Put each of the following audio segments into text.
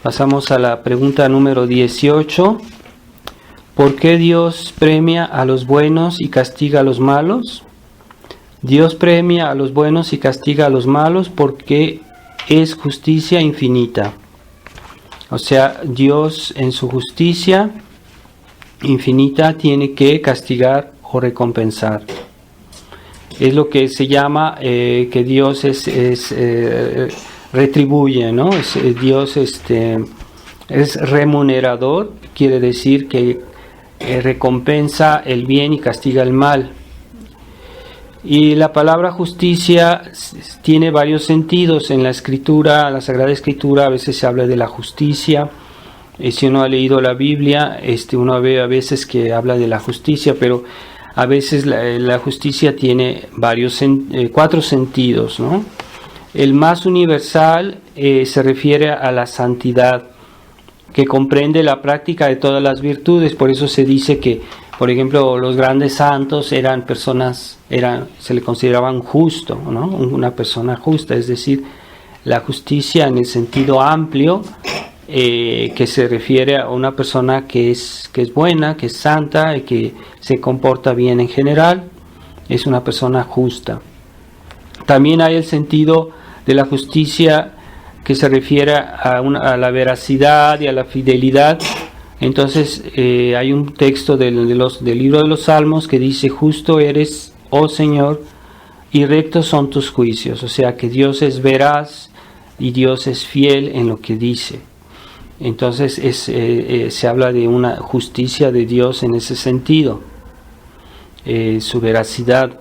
Pasamos a la pregunta número 18. ¿Por qué Dios premia a los buenos y castiga a los malos? Dios premia a los buenos y castiga a los malos porque es justicia infinita. O sea, Dios en su justicia infinita tiene que castigar o recompensar. Es lo que se llama que Dios retribuye, ¿no? Dios es remunerador, quiere decir que recompensa el bien y castiga el mal. Y la palabra justicia tiene varios sentidos en la Escritura, la Sagrada Escritura. A veces se habla de la justicia. Si uno ha leído la Biblia, uno ve a veces que habla de la justicia, pero a veces la justicia tiene cuatro sentidos, ¿no? El más universal se refiere a la santidad, que comprende la práctica de todas las virtudes. Por eso se dice que, por ejemplo, los grandes santos eran personas, se le consideraban justo, ¿no? Una persona justa, es decir, la justicia en el sentido amplio, que se refiere a una persona que es buena, que es santa y que se comporta bien en general, es una persona justa. También hay el sentido de la justicia que se refiere a la veracidad y a la fidelidad. Entonces hay un texto del libro de los Salmos que dice: justo eres, oh Señor, y rectos son tus juicios. O sea que Dios es veraz y Dios es fiel en lo que dice. Entonces se habla de una justicia de Dios en ese sentido, su veracidad.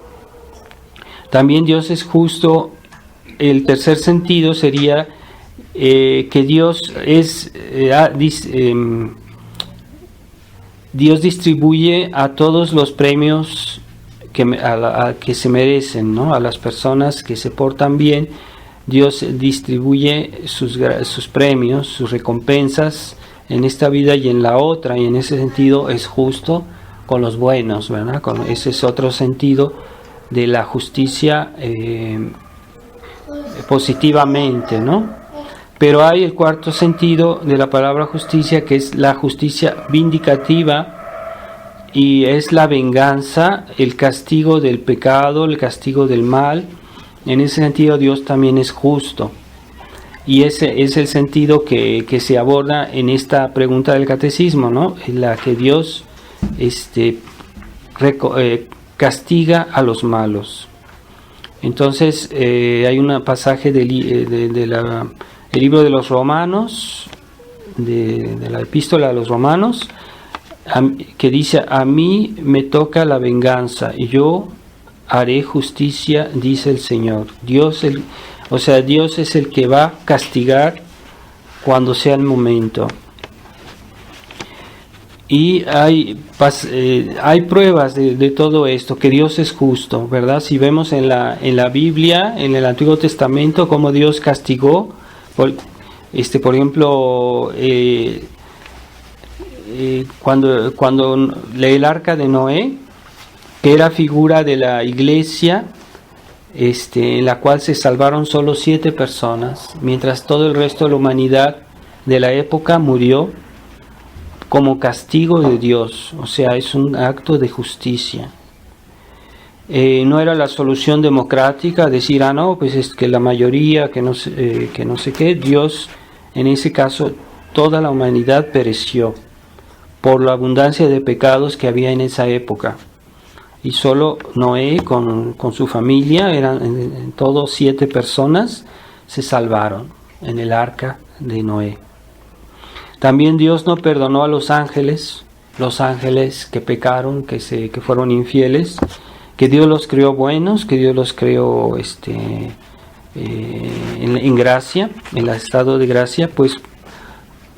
También Dios es justo. El tercer sentido sería que Dios Dios distribuye a todos los premios que se merecen, ¿no? A las personas que se portan bien, Dios distribuye sus premios, sus recompensas en esta vida y en la otra, y en ese sentido es justo con los buenos, ¿verdad? Ese es otro sentido de la justicia positivamente, ¿no? Pero hay el cuarto sentido de la palabra justicia, que es la justicia vindicativa, y es la venganza, el castigo del pecado, el castigo del mal. En ese sentido Dios también es justo, y ese es el sentido que se aborda en esta pregunta del catecismo, ¿no? En la que Dios castiga a los malos. Entonces hay un pasaje del libro de los Romanos, de la epístola a los Romanos, que dice: a mí me toca la venganza y yo haré justicia, dice el Señor. Dios es el que va a castigar cuando sea el momento. Y hay pruebas de todo esto, que Dios es justo, ¿verdad? Si vemos en la Biblia, en el Antiguo Testamento, cómo Dios castigó, por ejemplo, cuando el arca de Noé, que era figura de la iglesia, en la cual se salvaron solo 7 personas, mientras todo el resto de la humanidad de la época murió como castigo de Dios. O sea, es un acto de justicia. No era la solución democrática decir: no, pues es que la mayoría, que no sé qué. Dios, en ese caso, toda la humanidad pereció por la abundancia de pecados que había en esa época. Y solo Noé con su familia, eran en todos 7 personas, se salvaron en el arca de Noé. También Dios no perdonó a los ángeles que pecaron, que fueron infieles, que Dios los creó buenos, que Dios los creó en gracia, en el estado de gracia. Pues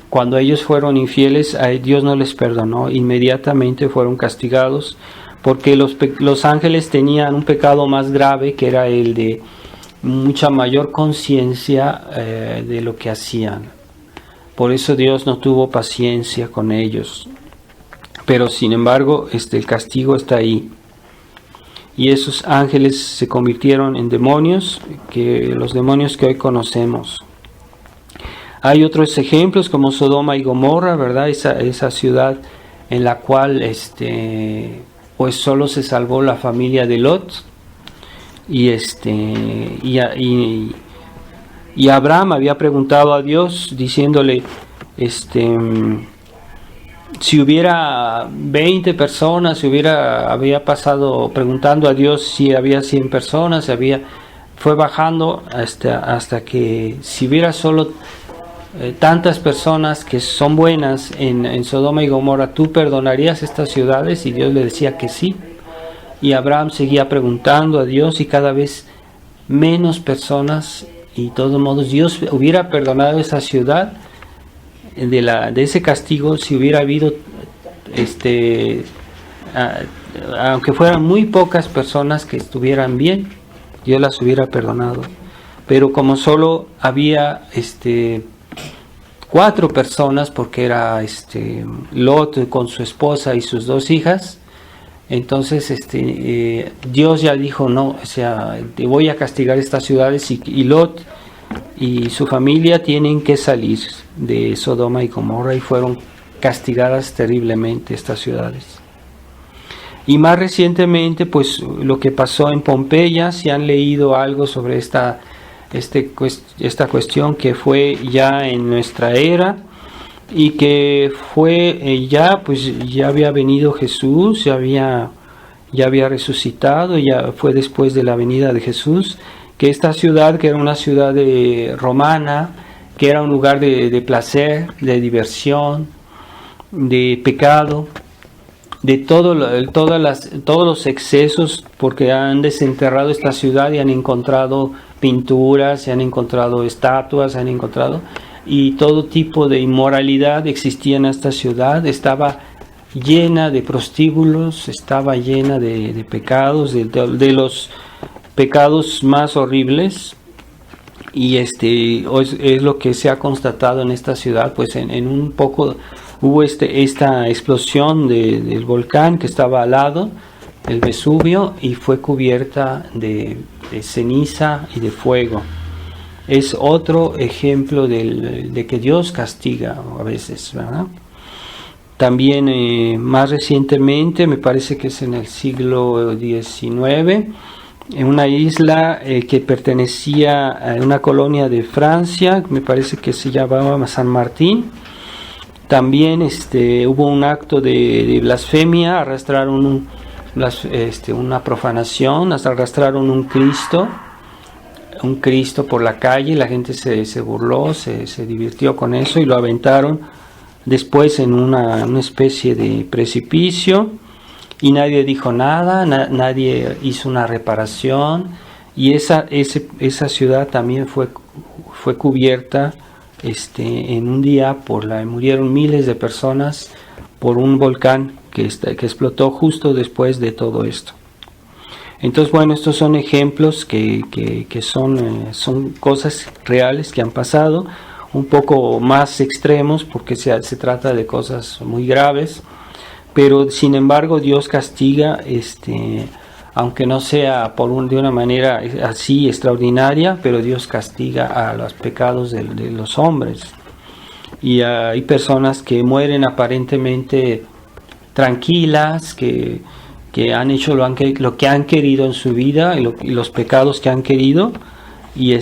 cuando ellos fueron infieles, a Dios no les perdonó, inmediatamente fueron castigados, porque los ángeles tenían un pecado más grave, que era el de mucha mayor conciencia de lo que hacían. Por eso Dios no tuvo paciencia con ellos. Pero sin embargo, el castigo está ahí. Y esos ángeles se convirtieron en demonios, los demonios que hoy conocemos. Hay otros ejemplos como Sodoma y Gomorra, ¿verdad? Esa ciudad en la cual pues solo se salvó la familia de Lot. Y Abraham había preguntado a Dios diciéndole, si hubiera 20 personas, había pasado preguntando a Dios si había 100 personas, fue bajando hasta que si hubiera solo tantas personas que son buenas en Sodoma y Gomorra, ¿tú perdonarías estas ciudades? Y Dios le decía que sí. Y Abraham seguía preguntando a Dios y cada vez menos personas, y de todos modos Dios hubiera perdonado esa ciudad de ese castigo si hubiera habido aunque fueran muy pocas personas que estuvieran bien, Dios las hubiera perdonado. Pero como solo había 4 personas, porque era Lot con su esposa y sus 2 hijas, entonces Dios ya dijo, no, o sea, te voy a castigar estas ciudades, y Lot y su familia tienen que salir de Sodoma y Gomorra, y fueron castigadas terriblemente estas ciudades. Y más recientemente, pues lo que pasó en Pompeya, si han leído algo sobre esta cuestión, que fue ya en nuestra era, y que fue ya había venido Jesús, ya había resucitado, ya fue después de la venida de Jesús, que esta ciudad, que era una ciudad romana, que era un lugar de placer, de diversión, de pecado, de todos los excesos, porque han desenterrado esta ciudad y han encontrado pinturas, se han encontrado estatuas, y todo tipo de inmoralidad existía en esta ciudad. Estaba llena de prostíbulos, estaba llena de pecados, de los pecados más horribles, y es lo que se ha constatado en esta ciudad. Pues en un poco hubo esta explosión del volcán que estaba al lado, el Vesubio, y fue cubierta de ceniza y de fuego. Es otro ejemplo de que Dios castiga a veces, ¿verdad? También más recientemente, me parece que es en el siglo XIX, en una isla que pertenecía a una colonia de Francia, me parece que se llamaba San Martín, también hubo un acto de blasfemia, arrastraron una profanación, hasta arrastraron un Cristo por la calle, la gente se burló, se divirtió con eso, y lo aventaron después en una especie de precipicio, y nadie dijo nada, nadie hizo una reparación, y esa ciudad también fue cubierta en un día murieron miles de personas por un volcán que explotó justo después de todo esto. Entonces, bueno, estos son ejemplos que son cosas reales que han pasado, un poco más extremos porque se trata de cosas muy graves, pero sin embargo Dios castiga, aunque no sea de una manera así extraordinaria, pero Dios castiga a los pecados de los hombres. Y hay personas que mueren aparentemente tranquilas, que han hecho lo que han querido en su vida, y los pecados que han querido, y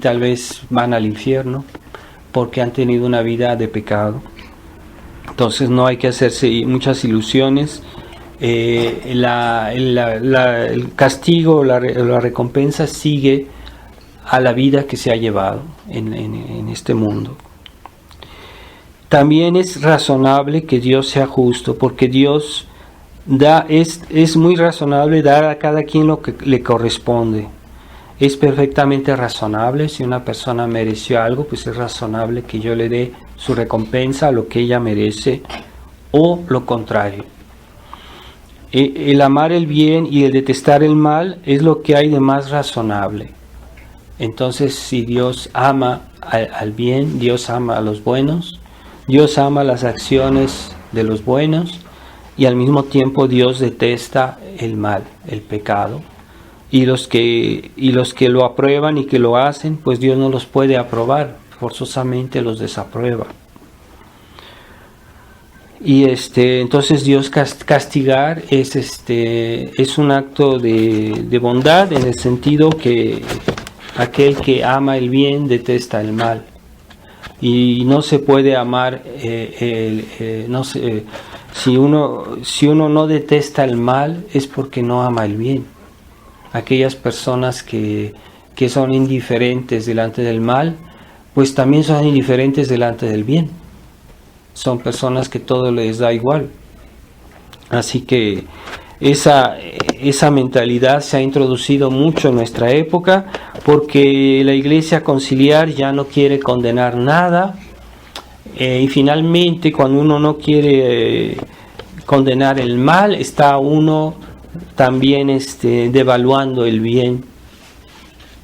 tal vez van al infierno porque han tenido una vida de pecado. Entonces no hay que hacerse muchas ilusiones. El castigo, la recompensa sigue a la vida que se ha llevado en este mundo. También es razonable que Dios sea justo, porque Dios es muy razonable dar a cada quien lo que le corresponde. Es perfectamente razonable. Si una persona mereció algo, pues es razonable que yo le dé su recompensa a lo que ella merece, o lo contrario. El amar el bien y el detestar el mal es lo que hay de más razonable. Entonces, si Dios ama al bien, Dios ama a los buenos, Dios ama las acciones de los buenos, y al mismo tiempo Dios detesta el mal, el pecado. Y los que lo aprueban y que lo hacen, pues Dios no los puede aprobar, forzosamente los desaprueba. Y entonces Dios castigar es un acto de bondad, en el sentido que aquel que ama el bien detesta el mal. Y no se puede amar, si uno no detesta el mal, es porque no ama el bien. Aquellas personas que son indiferentes delante del mal, pues también son indiferentes delante del bien. Son personas que todo les da igual. Así que esa mentalidad se ha introducido mucho en nuestra época, porque la Iglesia conciliar ya no quiere condenar nada, y finalmente cuando uno no quiere condenar el mal, está uno también devaluando el bien,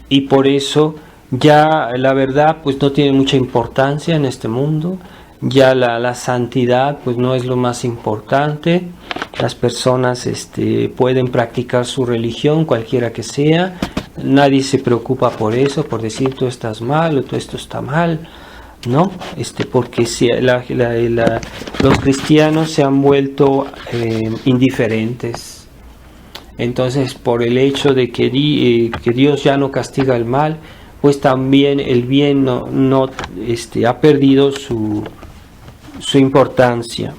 y por eso ya la verdad pues no tiene mucha importancia en este mundo. Ya la santidad pues no es lo más importante. Las personas pueden practicar su religión, cualquiera que sea. Nadie se preocupa por eso, por decir tú estás mal o tú esto está mal, ¿no? Porque si los cristianos se han vuelto indiferentes. Entonces, por el hecho de que Dios ya no castiga el mal, pues también el bien no ha perdido su importancia.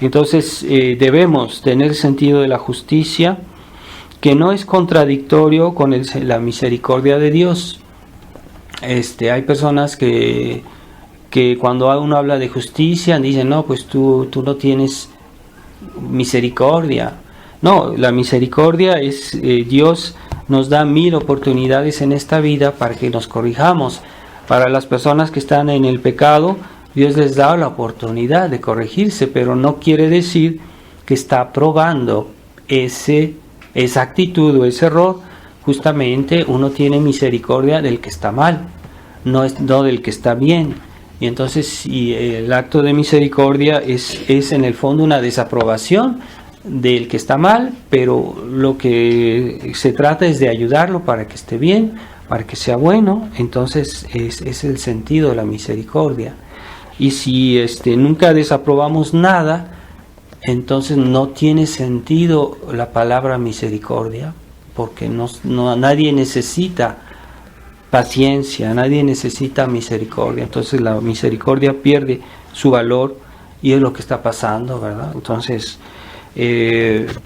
Entonces debemos tener sentido de la justicia, que no es contradictorio con la misericordia de Dios. Hay personas que cuando uno habla de justicia dicen, no, pues tú no tienes misericordia. No, la misericordia es Dios nos da 1000 oportunidades en esta vida para que nos corrijamos. Para las personas que están en el pecado, Dios les da la oportunidad de corregirse, pero no quiere decir que está aprobando esa actitud o ese error. Justamente uno tiene misericordia del que está mal, no del que está bien. Y entonces el acto de misericordia es en el fondo una desaprobación del que está mal, pero lo que se trata es de ayudarlo para que esté bien, para que sea bueno. Entonces es el sentido de la misericordia. Y si nunca desaprobamos nada, entonces no tiene sentido la palabra misericordia, porque nadie necesita paciencia, nadie necesita misericordia. Entonces la misericordia pierde su valor, y es lo que está pasando, ¿verdad? Entonces,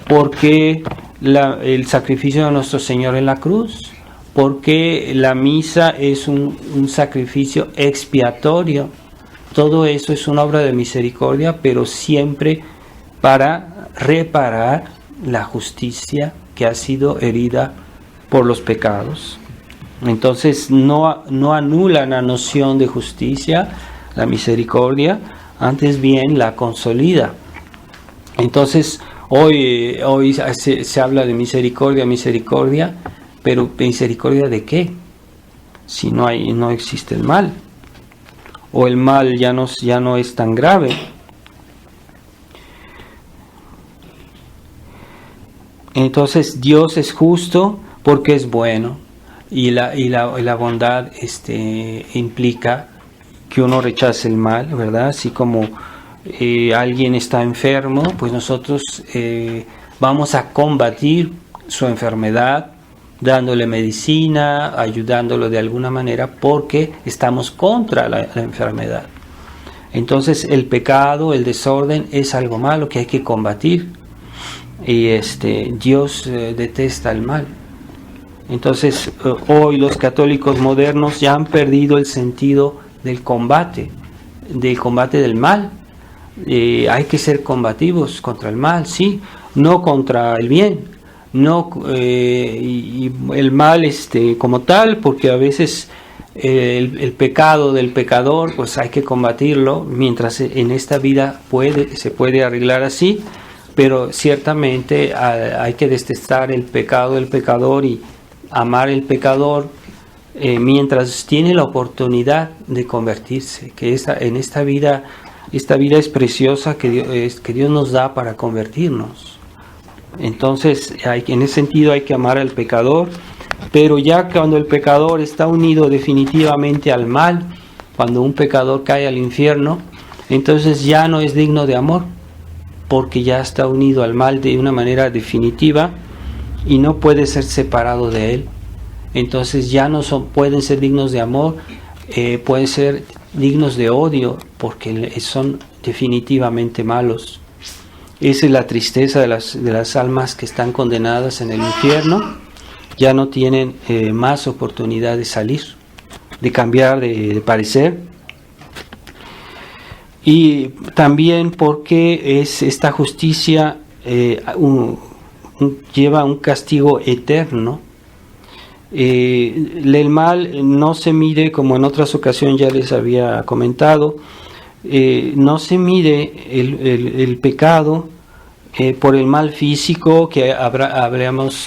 ¿por qué el sacrificio de nuestro Señor en la cruz? Porque la misa es un sacrificio expiatorio. Todo eso es una obra de misericordia, pero siempre para reparar la justicia que ha sido herida por los pecados. Entonces no anula la noción de justicia, la misericordia, antes bien la consolida. Entonces hoy se habla de misericordia, pero ¿misericordia de qué? Si no existe el mal, o el mal ya no es tan grave. Entonces Dios es justo porque es bueno, y la bondad implica que uno rechace el mal, ¿verdad? Así como alguien está enfermo, pues nosotros vamos a combatir su enfermedad dándole medicina, ayudándolo de alguna manera, porque estamos contra la enfermedad. Entonces el pecado, el desorden es algo malo que hay que combatir, y Dios detesta el mal. Entonces hoy los católicos modernos ya han perdido el sentido del combate del mal. Hay que ser combativos contra el mal, sí, no contra el bien, no y el mal como tal, porque a veces el pecado del pecador pues hay que combatirlo, mientras en esta vida se puede arreglar así, pero ciertamente hay que detestar el pecado del pecador y amar el pecador mientras tiene la oportunidad de convertirse, que en esta vida es preciosa que Dios nos da para convertirnos. Entonces en ese sentido hay que amar al pecador, pero ya cuando el pecador está unido definitivamente al mal, cuando un pecador cae al infierno, entonces ya no es digno de amor, porque ya está unido al mal de una manera definitiva y no puede ser separado de él. Entonces ya no pueden ser dignos de amor, pueden ser dignos de odio, porque son definitivamente malos. Esa es la tristeza de las almas que están condenadas en el infierno. Ya no tienen más oportunidad de salir, de cambiar de parecer. Y también porque esta justicia lleva un castigo eterno. El mal no se mide, como en otras ocasiones ya les había comentado, no se mide el pecado por el mal físico que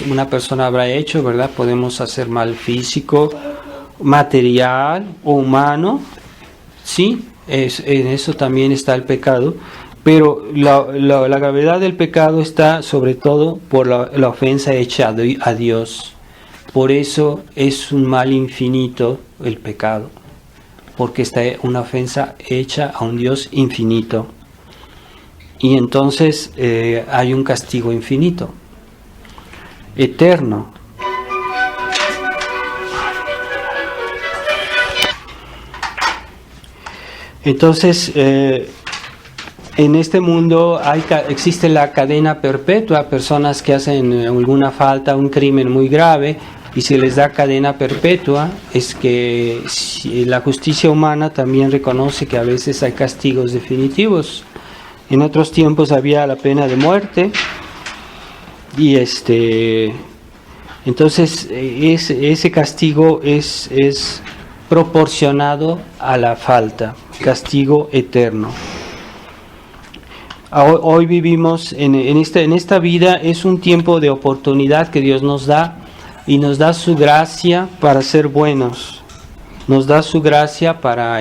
una persona habrá hecho, ¿verdad? Podemos hacer mal físico, material o humano, ¿sí? En eso también está el pecado, pero la gravedad del pecado está sobre todo por la ofensa hecha a Dios. Por eso es un mal infinito el pecado, porque está una ofensa hecha a un Dios infinito. Y entonces hay un castigo infinito, eterno. Entonces, en este mundo existe la cadena perpetua, personas que hacen alguna falta, un crimen muy grave, y se les da cadena perpetua. Es que la justicia humana también reconoce que a veces hay castigos definitivos. En otros tiempos había la pena de muerte, y entonces ese castigo es proporcionado a la falta, castigo eterno. Hoy vivimos en esta vida, es un tiempo de oportunidad que Dios nos da, y nos da su gracia para ser buenos, nos da su gracia para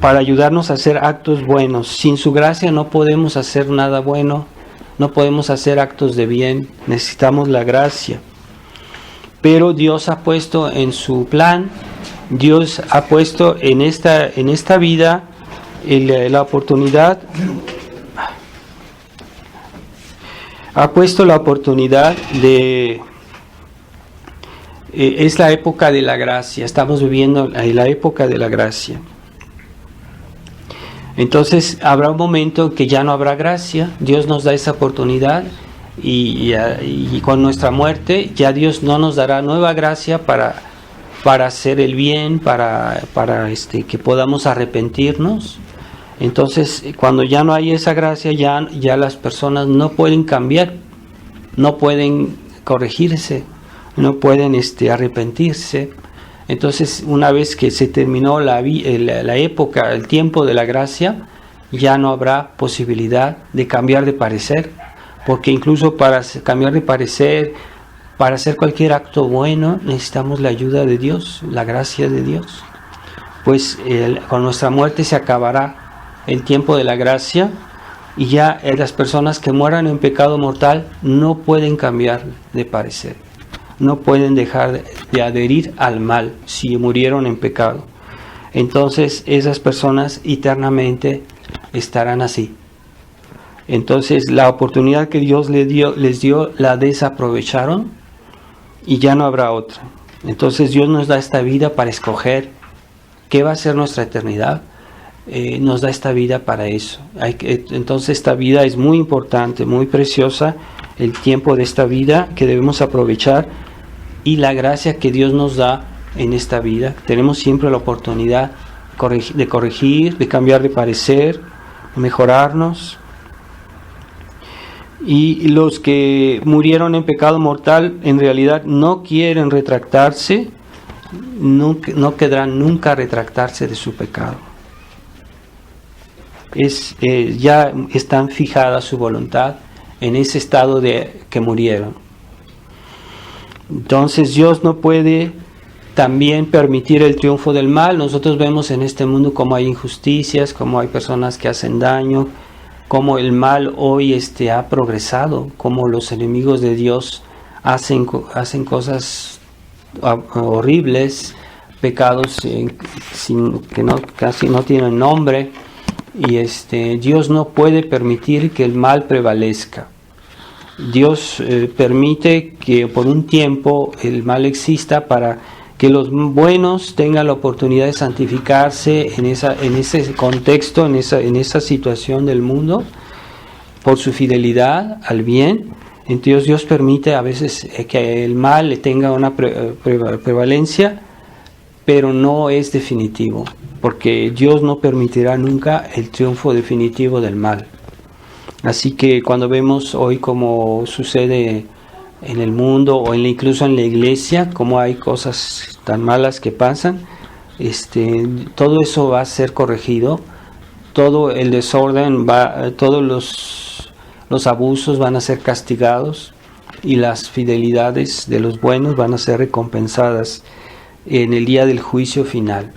ayudarnos a hacer actos buenos. Sin su gracia no podemos hacer nada bueno, no podemos hacer actos de bien, necesitamos la gracia. Pero Dios ha puesto en su plan, Dios ha puesto en esta vida la oportunidad, ha puesto la oportunidad de... es la época de la gracia, estamos viviendo la época de la gracia. Entonces habrá un momento en que ya no habrá gracia. Dios nos da esa oportunidad, y con nuestra muerte ya Dios no nos dará nueva gracia para hacer el bien, para que podamos arrepentirnos. Entonces, cuando ya no hay esa gracia, ya las personas no pueden cambiar, no pueden corregirse, no pueden arrepentirse. Entonces, una vez que se terminó la época, el tiempo de la gracia, ya no habrá posibilidad de cambiar de parecer, porque incluso para cambiar de parecer, para hacer cualquier acto bueno, necesitamos la ayuda de Dios, la gracia de Dios. Pues con nuestra muerte se acabará el tiempo de la gracia, y ya las personas que mueran en pecado mortal no pueden cambiar de parecer, no pueden dejar de adherir al mal si murieron en pecado. Entonces esas personas eternamente estarán así. Entonces la oportunidad que Dios les dio la desaprovecharon, y ya no habrá otra. Entonces Dios nos da esta vida para escoger qué va a ser nuestra eternidad. Nos da esta vida para eso. Entonces esta vida es muy importante, muy preciosa, el tiempo de esta vida que debemos aprovechar, y la gracia que Dios nos da en esta vida. Tenemos siempre la oportunidad de corregir, de cambiar de parecer, mejorarnos. Y los que murieron en pecado mortal en realidad no quieren retractarse, no querrán nunca retractarse de su pecado. Ya están fijada su voluntad en ese estado de que murieron. Entonces Dios no puede también permitir el triunfo del mal. Nosotros vemos en este mundo cómo hay injusticias, cómo hay personas que hacen daño, cómo el mal hoy ha progresado, cómo los enemigos de Dios hacen cosas horribles, pecados que casi no tienen nombre, y Dios no puede permitir que el mal prevalezca. Dios permite que por un tiempo el mal exista para que los buenos tengan la oportunidad de santificarse en ese contexto, en esa situación del mundo, por su fidelidad al bien. Entonces Dios permite a veces que el mal tenga una prevalencia, pero no es definitivo, porque Dios no permitirá nunca el triunfo definitivo del mal. Así que cuando vemos hoy cómo sucede en el mundo o incluso en la iglesia, cómo hay cosas tan malas que pasan, todo eso va a ser corregido, todo el desorden, todos los abusos van a ser castigados y las fidelidades de los buenos van a ser recompensadas en el día del juicio final.